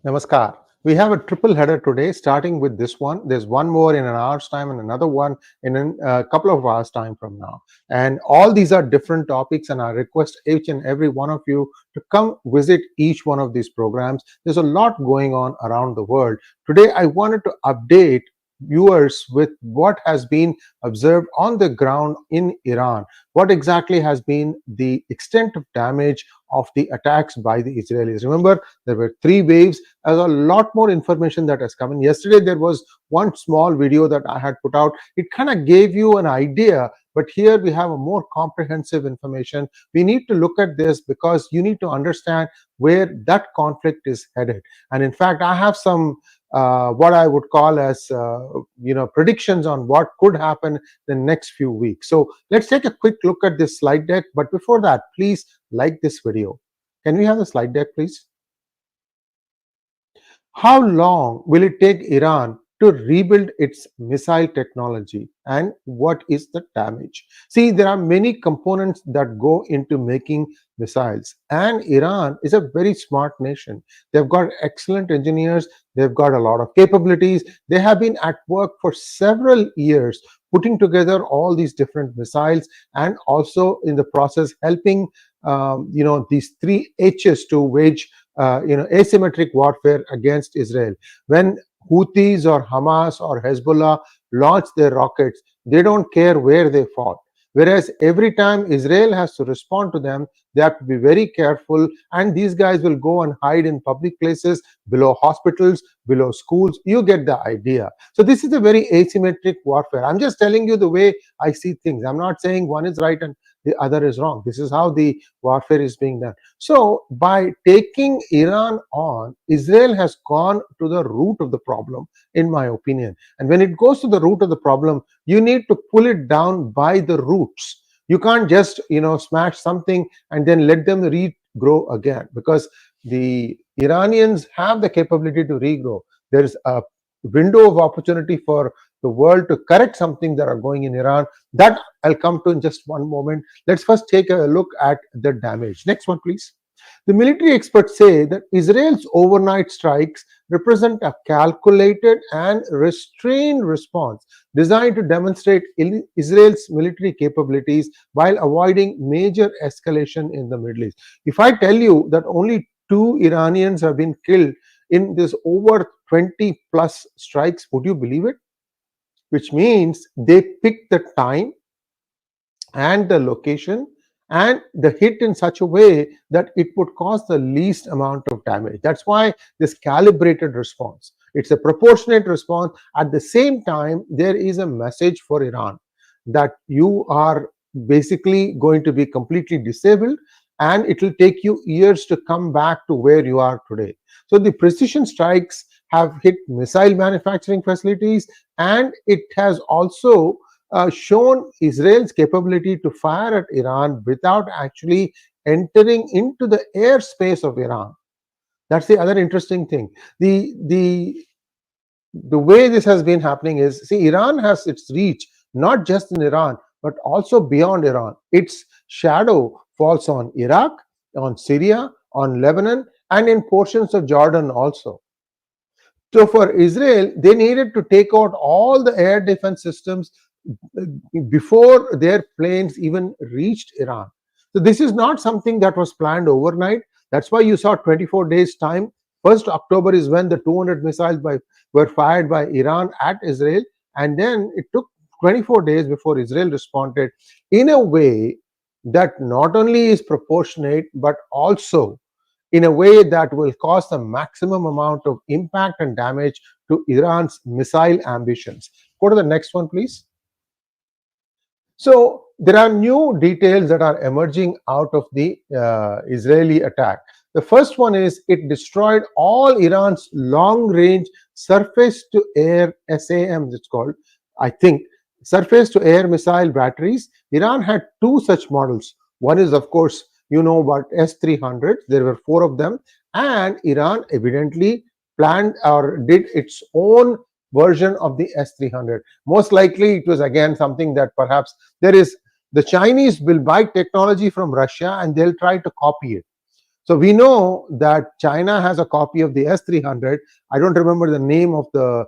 Namaskar. We have a triple header today, starting with this one. There's one more in an hour's time and another one in a couple of hours' time from now. And all these are different topics, and I request each and every one of you to come visit each one of these programs. There's a lot going on around the world. Today, I wanted to update viewers with what has been observed on the ground in Iran. What exactly has been the extent of damage of the attacks by the Israelis? Remember, there were three waves. There's a lot more information that has come in. Yesterday, there was one small video that I had put out. It kind of gave you an idea, but here we have a more comprehensive information. We need to look at this because you need to understand where that conflict is headed. And in fact, I have some what I would call as predictions on what could happen the next few weeks. So let's take a quick look at this slide deck. But before that, please like this video. Can we have the slide deck, please? How long will it take Iran to rebuild its missile technology, and what is the damage? See, there are many components that go into making missiles, and Iran is a very smart nation. They've got excellent engineers, they've got a lot of capabilities. They have been at work for several years putting together all these different missiles, and also in the process helping these three H's to wage asymmetric warfare against Israel. When Houthis or Hamas or Hezbollah launch their rockets, they don't care where they fall. Whereas every time Israel has to respond to them, they have to be very careful, and these guys will go and hide in public places, below hospitals, below schools. You get the idea. So this is a very asymmetric warfare. I'm just telling you the way I see things. I'm not saying one is right and the other is wrong. This is how the warfare is being done. So by taking Iran on, Israel has gone to the root of the problem, in my opinion. And when it goes to the root of the problem, you need to pull it down by the roots. You can't just smash something and then let them regrow again, because the Iranians have the capability to regrow. There is a window of opportunity for the world to correct something that are going in Iran. That I'll come to in just one moment. Let's first take a look at the damage. Next one, please. The military experts say that Israel's overnight strikes represent a calculated and restrained response designed to demonstrate Israel's military capabilities while avoiding major escalation in the Middle East. If I tell you that only 2 Iranians have been killed in this over 20 plus strikes, would you believe it? Which means they picked the time and the location and the hit in such a way that it would cause the least amount of damage. That's why this calibrated response. It's a proportionate response. At the same time, there is a message for Iran that you are basically going to be completely disabled, and it will take you years to come back to where you are today. So the precision strikes have hit missile manufacturing facilities, and it has also shown Israel's capability to fire at Iran without actually entering into the airspace of Iran. That's the other interesting thing. The way this has been happening is, see, Iran has its reach not just in Iran but also beyond Iran. Its shadow falls on Iraq, on Syria, on Lebanon, and in portions of Jordan also. So for Israel, they needed to take out all the air defense systems before their planes even reached Iran. So this is not something that was planned overnight. That's why you saw 24 days time. 1st October is when the 200 missiles were fired by Iran at Israel, and then it took 24 days before Israel responded in a way that not only is proportionate but also in a way that will cause the maximum amount of impact and damage to Iran's missile ambitions. Go to the next one, please. So there are new details that are emerging out of the Israeli attack. The first one is it destroyed all Iran's long-range surface-to-air SAMs, it's called, I think, surface-to-air missile batteries. Iran had 2 such models. One is, of course, about S-300. There were 4 of them, and Iran evidently planned or did its own version of the S-300. Most likely it was again something that perhaps the Chinese will buy technology from Russia and they'll try to copy it. So we know that China has a copy of the S-300. I don't remember the name of the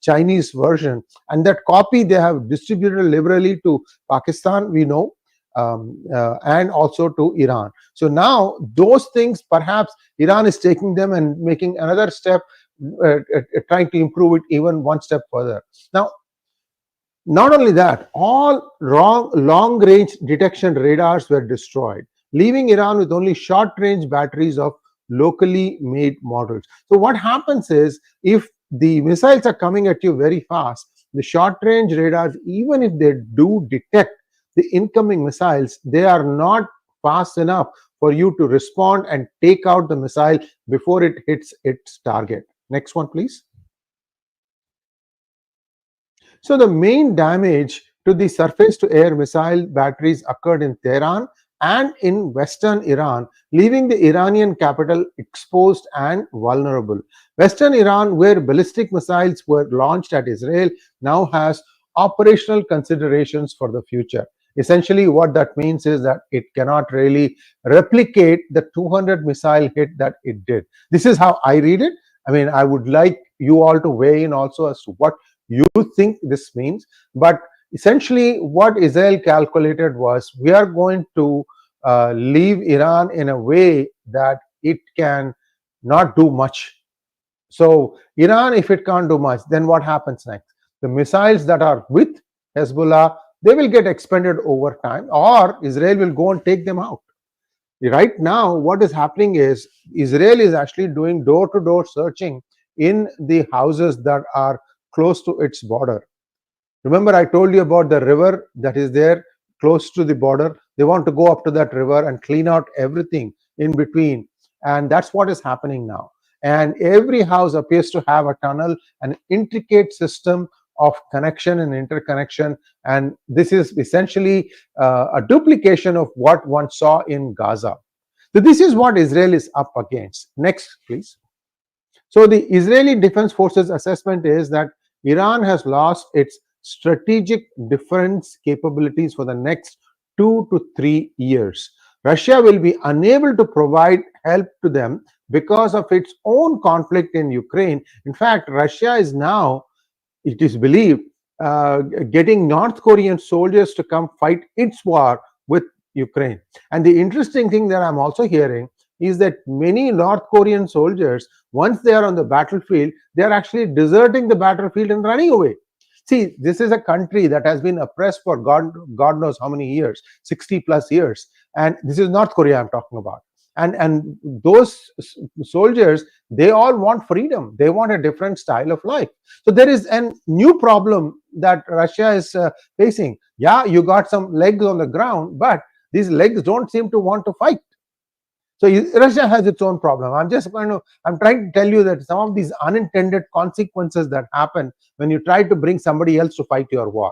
Chinese version, and that copy they have distributed liberally to Pakistan, we know, and also to Iran. So now those things, perhaps Iran is taking them and making another step, trying to improve it even one step further. Now, not only that, all long range detection radars were destroyed, leaving Iran with only short range batteries of locally made models. So what happens is, if the missiles are coming at you very fast, the short range radars, even if they do detect the incoming missiles, they are not fast enough for you to respond and take out the missile before it hits its target. Next one, please. So the main damage to the surface-to-air missile batteries occurred in Tehran and in western Iran, leaving the Iranian capital exposed and vulnerable. Western Iran, where ballistic missiles were launched at Israel, now has operational considerations for the future. Essentially, what that means is that it cannot really replicate the 200 missile hit that it did. This is how I read it. I mean, I would like you all to weigh in also as to what you think this means. But essentially, what Israel calculated was, we are going to leave Iran in a way that it can not do much. So Iran, if it can't do much, then what happens next? The missiles that are with Hezbollah, they will get expended over time, or Israel will go and take them out. Right now, what is happening is, Israel is actually doing door-to-door searching in the houses that are close to its border. Remember, I told you about the river that is there close to the border. They want to go up to that river and clean out everything in between. And that's what is happening now. And every house appears to have a tunnel, an intricate system of connection and interconnection. And this is essentially a duplication of what one saw in Gaza. So this is what Israel is up against. Next, please. So the Israeli Defense Forces assessment is that Iran has lost its strategic defense capabilities for the next 2 to 3 years. Russia will be unable to provide help to them because of its own conflict in Ukraine. In fact, Russia is now, it is believed, getting North Korean soldiers to come fight its war with Ukraine. And the interesting thing that I'm also hearing is that many North Korean soldiers, once they are on the battlefield, they are actually deserting the battlefield and running away. See, this is a country that has been oppressed for God knows how many years, 60 plus years. And this is North Korea I'm talking about. And those soldiers, they all want freedom. They want a different style of life. So there is a new problem that Russia is facing. Yeah, you got some legs on the ground, but these legs don't seem to want to fight. So Russia has its own problem. I'm trying to tell you that some of these unintended consequences that happen when you try to bring somebody else to fight your war.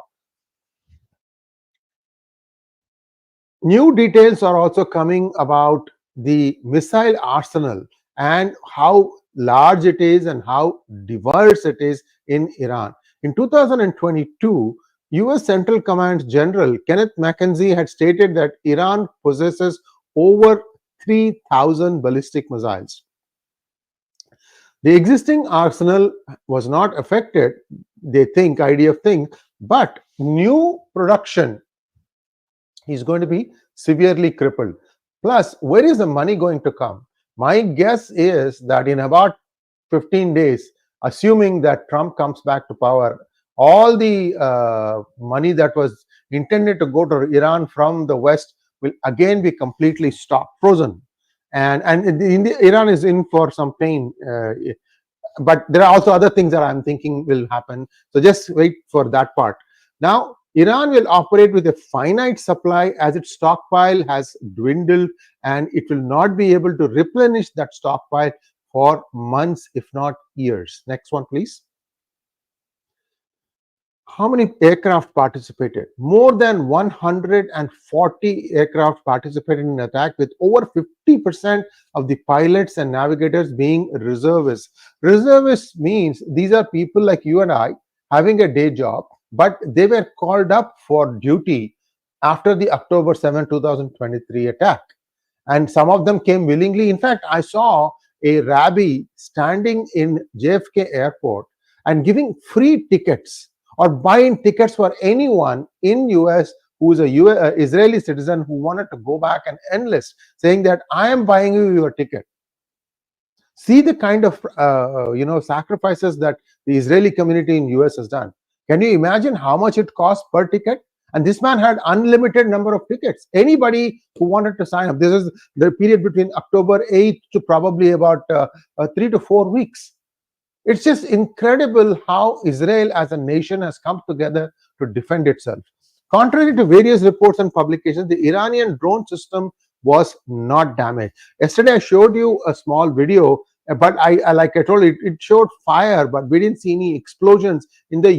New details are also coming about the missile arsenal and how large it is and how diverse it is in Iran. In 2022, US Central Command General Kenneth McKenzie had stated that Iran possesses over 3,000 ballistic missiles. The existing arsenal was not affected, they think, IDF think, but new production is going to be severely crippled. Plus, where is the money going to come? My guess is that in about 15 days, assuming that Trump comes back to power, all the money that was intended to go to Iran from the West will again be completely stopped, frozen. And Iran is in for some pain. But there are also other things that I'm thinking will happen. So just wait for that part. Now, Iran will operate with a finite supply as its stockpile has dwindled, and it will not be able to replenish that stockpile for months, if not years. Next one, please. How many aircraft participated? More than 140 aircraft participated in an attack, with over 50% of the pilots and navigators being reservists. Reservists means these are people like you and I having a day job, but they were called up for duty after the October 7, 2023 attack. and some of them came willingly. In fact, I saw a rabbi standing in JFK airport and giving free tickets or buying tickets for anyone in US who is a Israeli citizen who wanted to go back and enlist, saying that I am buying you your ticket. See the kind of sacrifices that the Israeli community in US has done. Can you imagine how much it costs per ticket? And this man had unlimited number of tickets. Anybody who wanted to sign up. This is the period between October 8th to probably about 3 to 4 weeks. It's just incredible how Israel as a nation has come together to defend itself. Contrary to various reports and publications, the Iranian drone system was not damaged. Yesterday I showed you a small video, but like I told you, it showed fire, but we didn't see any explosions in the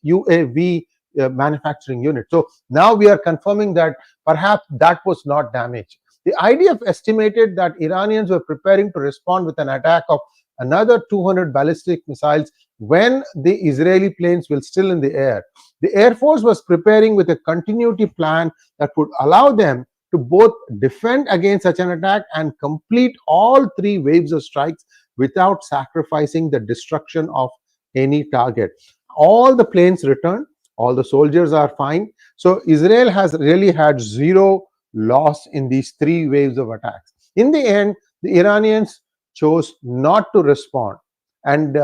UAV manufacturing unit. So now we are confirming that perhaps that was not damaged. The IDF estimated that Iranians were preparing to respond with an attack of another 200 ballistic missiles when the Israeli planes were still in the air. The Air Force was preparing with a continuity plan that would allow them to both defend against such an attack and complete all 3 waves of strikes without sacrificing the destruction of any target. All the planes returned, all the soldiers are fine. So Israel has really had zero loss in these 3 waves of attacks. In the end, the Iranians chose not to respond. And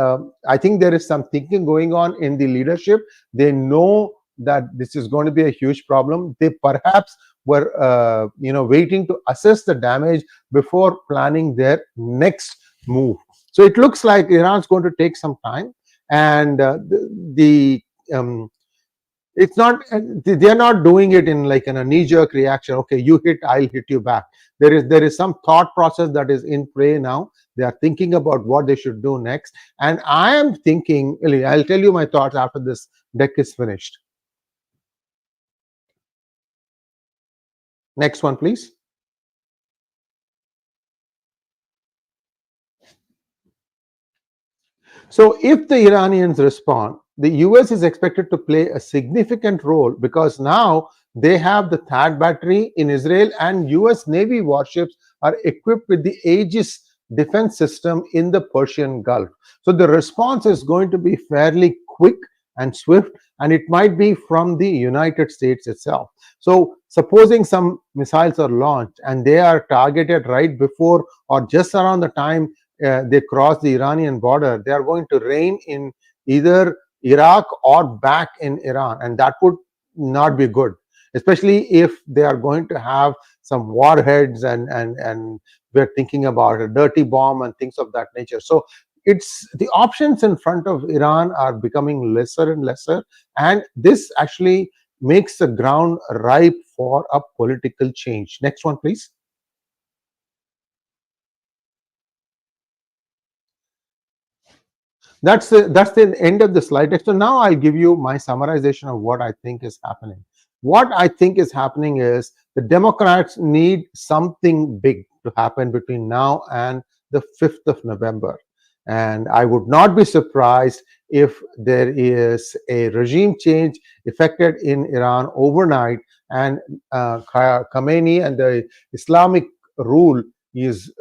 I think there is some thinking going on in the leadership. They know that this is going to be a huge problem. They perhaps were waiting to assess the damage before planning their next move. So it looks like Iran's going to take some time, and it's not, they're not doing it in like a knee-jerk reaction. Okay, you hit, I'll hit you back. There is some thought process that is in play now. They are thinking about what they should do next, and I am thinking, I'll tell you my thoughts after this deck is finished. Next one, please. So if the Iranians respond, the US is expected to play a significant role, because now they have the THAAD battery in Israel, and US Navy warships are equipped with the Aegis defense system in the Persian Gulf. So the response is going to be fairly quick and swift, and it might be from the United States itself. So supposing some missiles are launched and they are targeted right before or just around the time they cross the Iranian border, they are going to rain in either Iraq or back in Iran, and that would not be good, especially if they are going to have some warheads, and we're thinking about a dirty bomb and things of that nature. So it's the options in front of Iran are becoming lesser and lesser, and this actually makes the ground ripe for a political change. Next one, please. That's the end of the slide deck. So now I'll give you my summarization of what I think is happening. What I think is happening is the Democrats need something big to happen between now and the 5th of November. And I would not be surprised if there is a regime change effected in Iran overnight, and Khamenei and the Islamic rule is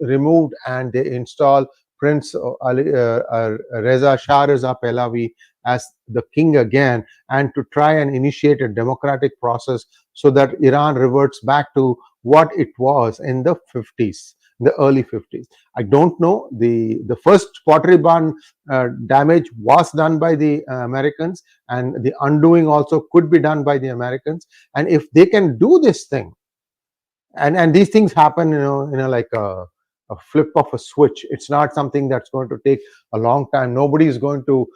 removed, and they install Prince Reza Shah Reza Pahlavi as the king again, and to try and initiate a democratic process so that Iran reverts back to what it was in the 50s, the early 50s. I don't know. The first pottery barn damage was done by the Americans, and the undoing also could be done by the Americans. And if they can do this thing, and these things happen, like a flip of a switch. It's not something that's going to take a long time. Nobody is going to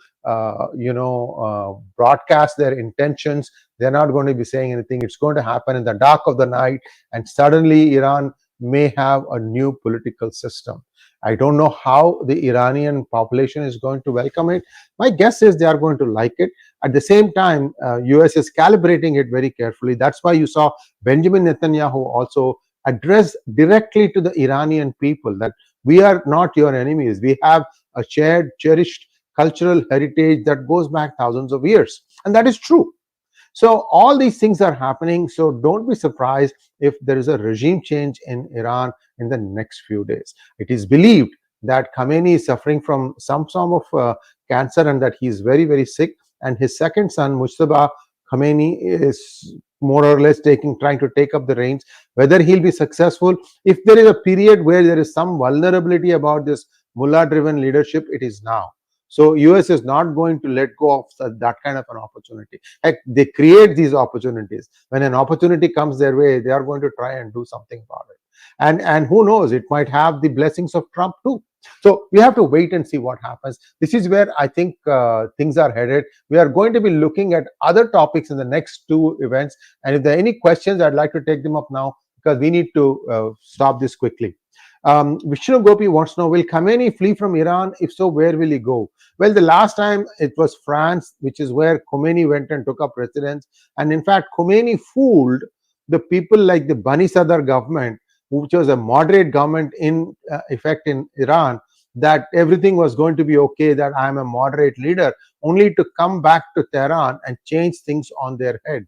broadcast their intentions. They're not going to be saying anything. It's going to happen in the dark of the night, and suddenly Iran may have a new political system. I don't know how the Iranian population is going to welcome it. My guess is they are going to like it. At the same time, US is calibrating it very carefully. That's why you saw Benjamin Netanyahu also address directly to the Iranian people that we are not your enemies. We have a shared, cherished cultural heritage that goes back thousands of years. And that is true. So all these things are happening. So don't be surprised if there is a regime change in Iran in the next few days. It is believed that Khamenei is suffering from some form of cancer and that he is very, very sick. And his second son, Mujtaba Khamenei, is more or less trying to take up the reins. Whether he'll be successful, if there is a period where there is some vulnerability about this mullah-driven leadership, it is now. So US is not going to let go of that kind of an opportunity. Heck, they create these opportunities. When an opportunity comes their way, they are going to try and do something about it. And who knows, it might have the blessings of Trump too. So we have to wait and see what happens. This is where I think things are headed. We are going to be looking at other topics in the next two events. And if there are any questions, I'd like to take them up now because we need to stop this quickly. Vishnu Gopi wants to know, will Khamenei flee from Iran? If so, where will he go? Well, the last time it was France, which is where Khomeini went and took up residence. And in fact, Khomeini fooled the people like the 𝗣𝗽𝗍𝙍 government, which was a moderate government in effect in Iran, that everything was going to be okay, that I am a moderate leader, only to come back to Tehran and change things on their head.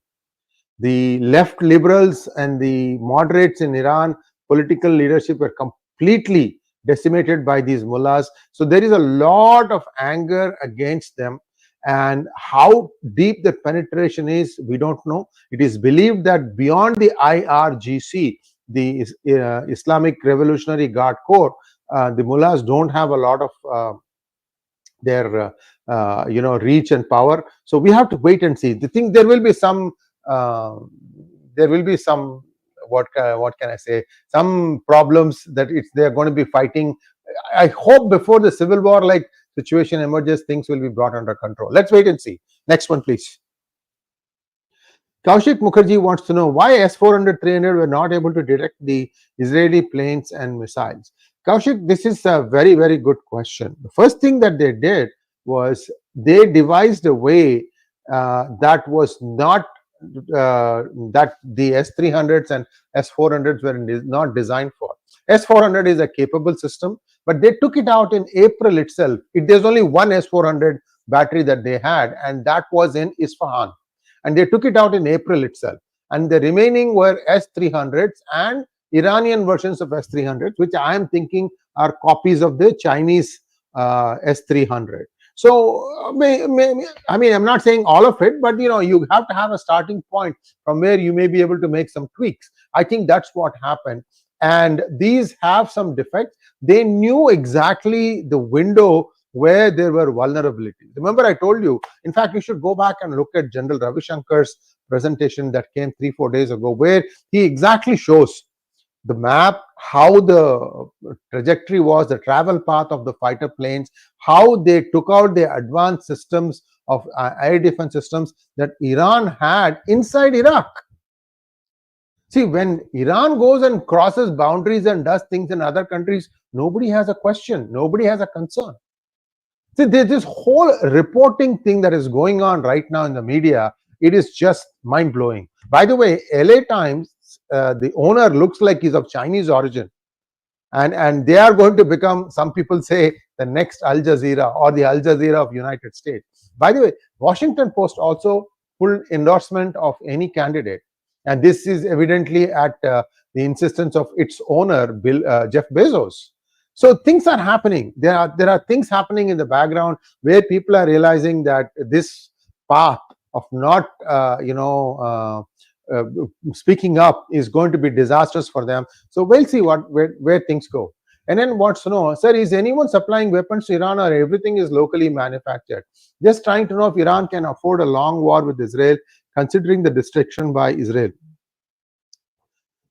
The left liberals and the moderates in Iran, political leadership were completely decimated by these mullahs. So there is a lot of anger against them. And how deep the penetration is, we don't know. It is believed that beyond the IRGC, the Islamic Revolutionary Guard Corps, the mullahs don't have a lot of their reach and power. So we have to wait and see. The thing, there will be some what can I say, some problems that they're going to be fighting. I hope before the civil war like situation emerges, things will be brought under control. Let's wait and see. Next one, please. Kaushik Mukherjee wants to know why S-400-300 were not able to detect the Israeli planes and missiles. Kaushik, this is a very, very good question. The first thing that they did was they devised a way that was not that the S-300s and S-400s were not designed for. S-400 is a capable system, but they took it out in April itself. There's only one S-400 battery that they had, and that was in Isfahan. And they took it out in April itself. And the remaining were S-300s and Iranian versions of S-300s, which I am thinking are copies of the Chinese S-300. So, I mean, I'm not saying all of it, but you have to have a starting point from where you may be able to make some tweaks. I think that's what happened. And these have some defects. They knew exactly the window where there were vulnerabilities. Remember, I told you, in fact, you should go back and look at General Ravi Shankar's presentation that came 3-4 days ago, where he exactly shows the map, how the trajectory was, the travel path of the fighter planes, how they took out the advanced systems of air defense systems that Iran had inside Iraq. See, when Iran goes and crosses boundaries and does things in other countries, nobody has a question, nobody has a concern. See, there's this whole reporting thing that is going on right now in the media. It is just mind-blowing. By the way, LA Times, the owner looks like he's of Chinese origin. And they are going to become, some people say, the next Al Jazeera or the Al Jazeera of United States. By the way, Washington Post also pulled endorsement of any candidate. And this is evidently at the insistence of its owner, Jeff Bezos. So things are happening. There are things happening in the background where people are realizing that this path of not speaking up is going to be disastrous for them. So we'll see where things go. And then wants to know, sir, is anyone supplying weapons to Iran or everything is locally manufactured? Just trying to know if Iran can afford a long war with Israel, considering the destruction by Israel.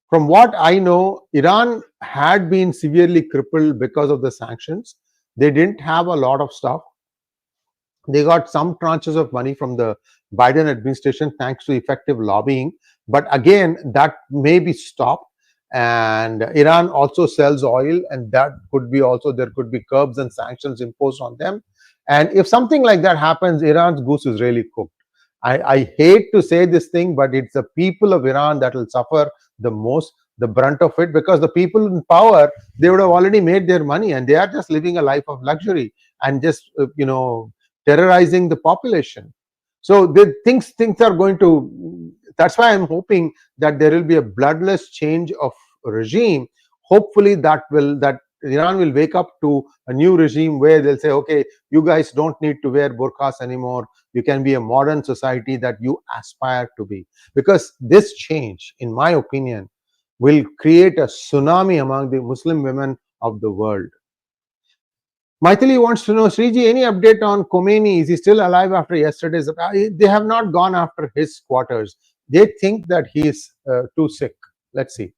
From what I know, Iran had been severely crippled because of the sanctions. They didn't have a lot of stuff. They got some tranches of money from the Biden administration thanks to effective lobbying. But again, that may be stopped. And Iran also sells oil, and that could be also, there could be curbs and sanctions imposed on them. And if something like that happens, Iran's goose is really cooked. I hate to say this thing, but it's the people of Iran that will suffer the most, the brunt of it, because the people in power, they would have already made their money and they are just living a life of luxury and just, terrorizing the population. So things are going to, that's why I'm hoping that there will be a bloodless change of regime. Hopefully that Iran will wake up to a new regime where they'll say, okay, you guys don't need to wear burqas anymore. You can be a modern society that you aspire to be. Because this change, in my opinion, will create a tsunami among the Muslim women of the world. Maithili wants to know, Sriji, any update on Khamenei? Is he still alive after yesterday's? They have not gone after his quarters. They think that he is too sick. Let's see.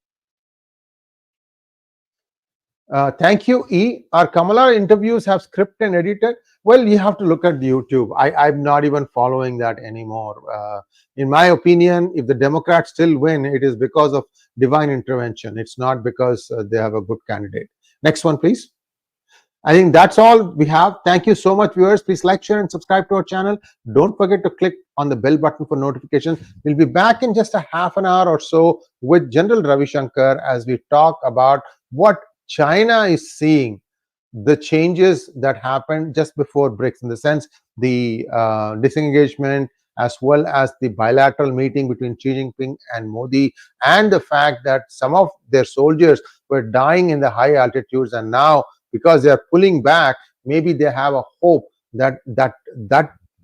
Thank you, E. Our Kamala interviews have script and edited. Well, you have to look at the YouTube. I'm not even following that anymore. In my opinion, if the Democrats still win, it is because of divine intervention. It's not because they have a good candidate. Next one, please. I think that's all we have. Thank you so much, viewers. Please like, share, and subscribe to our channel. Don't forget to click on the bell button for notifications. We'll be back in just a half an hour or so with General Ravi Shankar as we talk about what China is seeing, the changes that happened just before BRICS, in the sense the disengagement, as well as the bilateral meeting between Xi Jinping and Modi, and the fact that some of their soldiers were dying in the high altitudes, and now because they are pulling back, maybe they have a hope that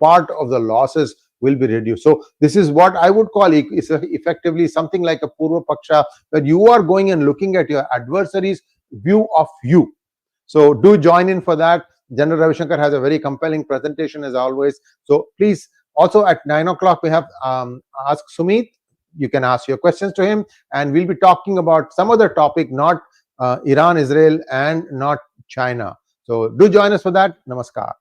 part of the losses will be reduced. So this is what I would call is effectively something like a Purva Paksha, where you are going and looking at your adversaries' view of you. So do join in for that. General Ravi Shankar has a very compelling presentation as always. So please, also at 9 o'clock we have Ask Sumit. You can ask your questions to him, and we'll be talking about some other topic, not Iran, Israel, and not China. So do join us for that. Namaskar.